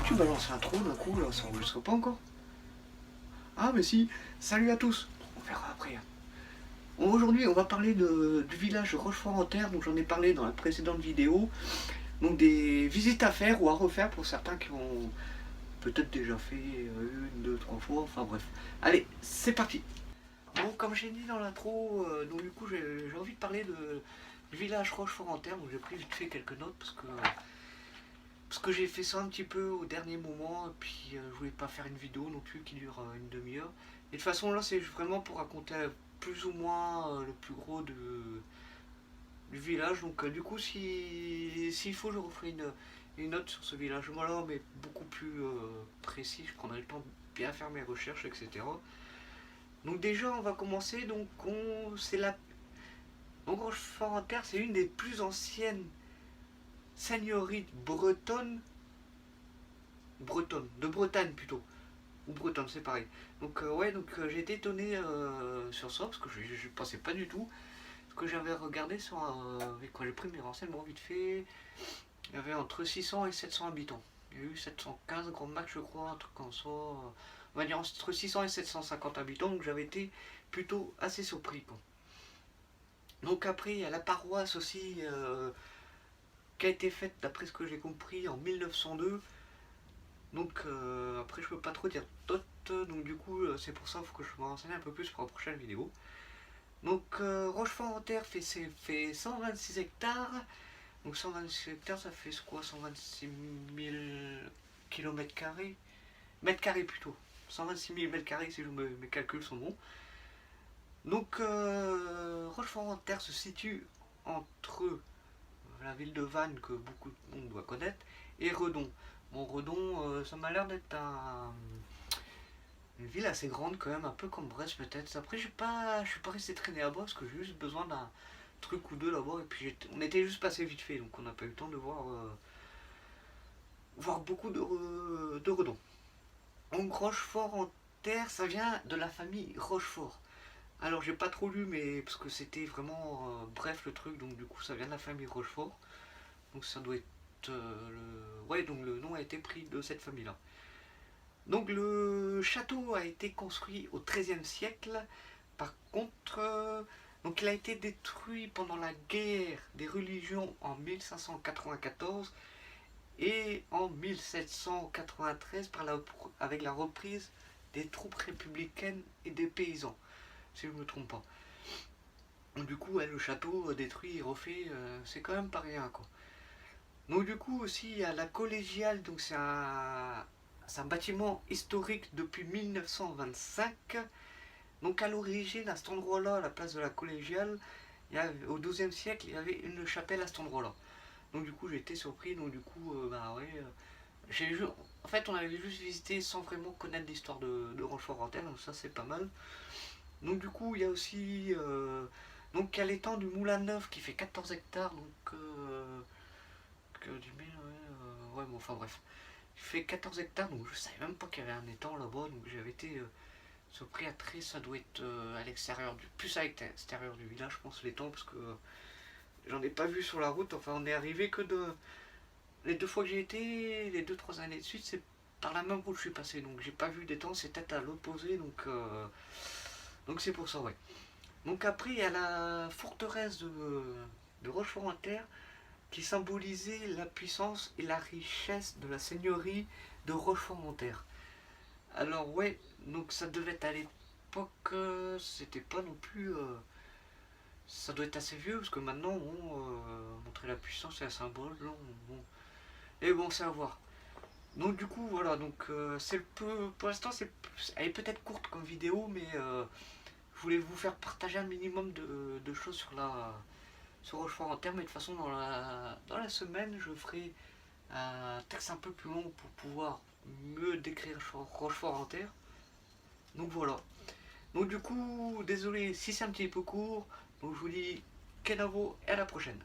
tu balances l'intro d'un coup là, ça enregistre pas encore? Ah mais si, salut à tous, on verra après. Bon, aujourd'hui on va parler du village Rochefort-en-Terre, donc j'en ai parlé dans la précédente vidéo. Donc des visites à faire ou à refaire pour certains qui ont peut-être déjà fait une, deux, trois fois, enfin bref. Allez, c'est parti. Bon, comme j'ai dit dans l'intro, donc du coup j'ai envie de parler du village Rochefort-en-Terre, donc j'ai pris vite fait quelques notes parce que j'ai fait ça un petit peu au dernier moment, et puis je voulais pas faire une vidéo non plus qui dure une demi-heure. Et de toute façon là c'est vraiment pour raconter plus ou moins le plus gros du village, donc du coup s'il faut je referai une note sur ce village là, mais beaucoup plus précis, je prendrai le temps de bien faire mes recherches, etc. Donc déjà on va commencer, donc Rochefort-en-Terre c'est une des plus anciennes seigneuries de Bretagne plutôt, ou bretonne, c'est pareil. Donc ouais, donc j'ai été étonné sur ça, parce que je pensais pas du tout, parce que j'avais regardé sur avec quoi j'ai pris mes renseignements vite fait, il y avait entre 600 et 700 habitants. Il y a eu 715 grands max je crois, un truc comme ça. On va dire entre 600 et 750 habitants, donc j'avais été plutôt assez surpris quoi. Donc après il y a la paroisse aussi qui a été faite d'après ce que j'ai compris en 1902. Donc après je peux pas trop dire d'autres, donc du coup c'est pour ça qu'il faut que je me renseigne un peu plus pour la prochaine vidéo. Donc Rochefort-en-Terre fait 126 hectares. Donc 126 hectares ça fait quoi, 126 000 km carrés, mètres carrés plutôt. 126 000 mètres carrés si mes calculs sont bons. Donc Rochefort-en-Terre se situe entre la ville de Vannes que beaucoup de monde doit connaître et Redon. Bon, Redon, ça m'a l'air d'être une ville assez grande quand même, un peu comme Brest peut-être. Après, je suis pas resté traîner là-bas parce que j'ai juste besoin d'un truc ou deux là-bas. Et puis on était juste passé vite fait, donc on n'a pas eu le temps de voir beaucoup de Redon. Donc Rochefort-en-Terre, ça vient de la famille Rochefort. Alors j'ai pas trop lu, mais parce que c'était vraiment bref le truc, donc du coup ça vient de la famille Rochefort. Donc ça doit être ouais, donc le nom a été pris de cette famille-là. Donc le château a été construit au XIIIe siècle. Par contre, donc il a été détruit pendant la guerre des religions en 1594 et en 1793 avec la reprise des troupes républicaines et des paysans, si je ne me trompe pas. Donc du coup, ouais, le château détruit et refait, c'est quand même pas rien quoi. Donc du coup aussi il y a la collégiale, donc c'est un bâtiment historique depuis 1925. Donc à l'origine, à cet endroit-là, à la place de la collégiale, au XIIe siècle, il y avait une chapelle à cet endroit-là. Donc du coup j'ai été surpris, donc du coup bah ouais, en fait on avait juste visité sans vraiment connaître l'histoire de Rochefort-en-Terre, donc ça c'est pas mal. Donc du coup il y a aussi donc il y a l'étang du Moulin Neuf qui fait 14 hectares, donc ouais, bon, enfin bref. Il fait 14 hectares, donc je savais même pas qu'il y avait un étang là-bas, donc j'avais été surpris à très, ça doit être à l'extérieur plus à l'extérieur du village, je pense, l'étang, parce que j'en ai pas vu sur la route, enfin on est arrivé que les deux fois que j'ai été, les deux trois années de suite, c'est par la même route que je suis passé, donc j'ai pas vu d'étang, c'est peut-être à l'opposé, donc c'est pour ça, ouais. Donc après, il y a la forteresse de Rochefort-en-Terre, qui symbolisait la puissance et la richesse de la seigneurie de Rochefort-en-Terre. Alors ouais, donc ça devait être à l'époque, c'était pas non plus... ça doit être assez vieux, parce que maintenant, bon, montrer la puissance et un symbole, non, bon. Et bon, c'est à voir. Donc du coup, voilà, donc c'est le peu... Pour l'instant, elle est peut-être courte comme vidéo, mais je voulais vous faire partager un minimum de choses sur Rochefort-en-Terre, mais de toute façon, dans la semaine, je ferai un texte un peu plus long pour pouvoir mieux décrire Rochefort-en-Terre. Donc voilà. Donc du coup, désolé si c'est un petit peu court. Donc je vous dis Kenavo et à la prochaine.